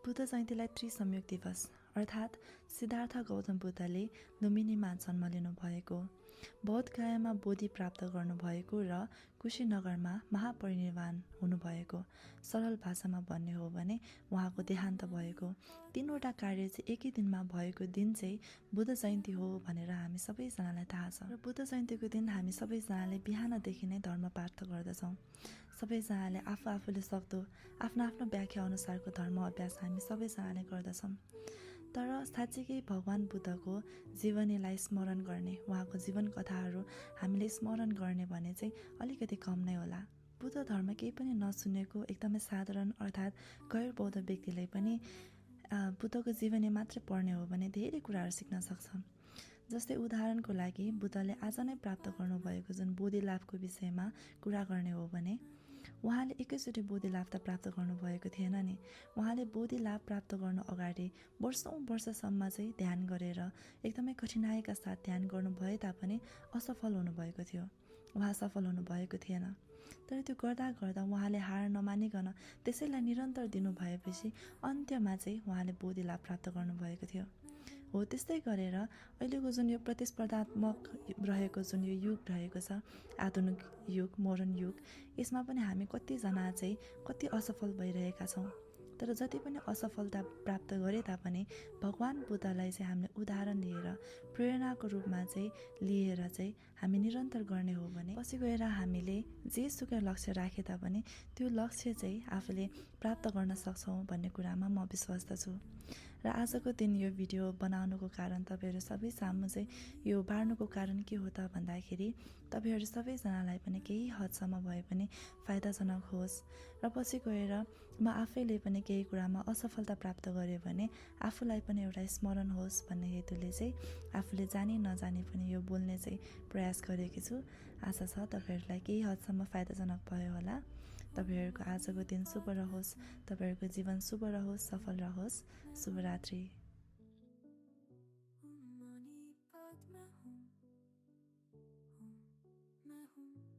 बुद्ध जयन्तीलाई त्रिसंयोग दिवस अर्थात् सिद्धार्थ गौतम बुद्धले लुम्बिनीमा जन्म लिनुभएको, बोधगयामा बोधि प्राप्त गर्नुभएको र कुशीनगरमा महापरिनिर्वाण हुनुभएको, सरल भाषामा भन्ने हो भने उहाँको देहान्त भएको, तीनवटा कार्य चाहिँ एकै दिनमा भएको दिन चाहिँ बुद्ध जयन्ती हो भनेर हामी सबैजनालाई थाहा छ। र बुद्ध जयन्तीको दिन हामी सबैजनाले बिहानदेखि नै धर्म पाठ गर्दछौँ। सबैजनाले आफूले सक्दो आफ्नो आफ्नो व्याख्या अनुसारको धर्म अभ्यास हामी सबैजनाले गर्दछौँ। तर साँच्चीकै भगवान बुद्धको जीवनीलाई स्मरण गर्ने, उहाँको जीवन कथाहरू हामीले स्मरण गर्ने भने चाहिँ अलिकति कम नै होला। बुद्ध धर्म केही पनि नसुनेको एकदमै साधारण अर्थात् गैर बौद्ध व्यक्तिले पनि बुद्धको जीवनी मात्रै पढ्ने हो भने धेरै कुराहरू सिक्न सक्छ। जस्तै उदाहरणको लागि बुद्धले आज नै प्राप्त गर्नुभएको जुन बोधि लाभको विषयमा कुरा गर्ने हो भने उहाँले एकैचोटि बोधि लाभ त प्राप्त गर्नुभएको थिएन नि। उहाँले बोधि लाभ प्राप्त गर्नु अगाडि वर्षसम्म चाहिँ ध्यान गरेर एकदमै कठिनाइका साथ ध्यान गर्नु भए तापनि असफल हुनुभएको थियो। उहाँ सफल हुनुभएको थिएन। तर त्यो गर्दा गर्दा उहाँले हार नमानिकन त्यसैलाई निरन्तर दिनु भएपछि अन्त्यमा चाहिँ उहाँले बोधि लाभ प्राप्त गर्नुभएको थियो। हो त्यस्तै गरेर अहिलेको जुन यो प्रतिस्पर्धात्मक रहेको जुन यो युग रहेको छ, आधुनिक युग, मोडर्न युग, यसमा पनि हामी कतिजना चाहिँ कति असफल भइरहेका छौँ। तर जति पनि असफलता प्राप्त गरे तापनि भगवान बुद्धलाई चाहिँ हामीले उदाहरण लिएर प्रेरणाको रूपमा चाहिँ लिएर चाहिँ हामी निरन्तर गर्ने हो भने पछि गएर हामीले जेसुकै लक्ष्य राखे तापनि त्यो लक्ष्य चाहिँ आफूले प्राप्त गर्न सक्छौँ भन्ने कुरामा म विश्वस्त छु। र आजको दिन यो भिडियो बनाउनुको कारण तपाईँहरू सबै सामु चाहिँ यो बाँड्नुको कारण के हो त भन्दाखेरि तपाईँहरू सबैजनालाई पनि केही हदसम्म भए पनि फाइदाजनक होस् र पछि गएर म आफैले पनि केही कुरामा असफलता प्राप्त गरेँ भने आफूलाई पनि एउटा स्मरण होस् भन्ने हेतुले चाहिँ आफूले जानी नजानी पनि यो बोल्ने चाहिँ प्रयास गरेकी छु। आशा छ तपाईँहरूलाई केही हदसम्म फाइदाजनक भयो होला। तपाईँहरूको आजको दिन शुभ रहोस्, तपाईँहरूको जीवन शुभ रहोस्, सफल रहोस्। शुभरात्रि। मैं हूँ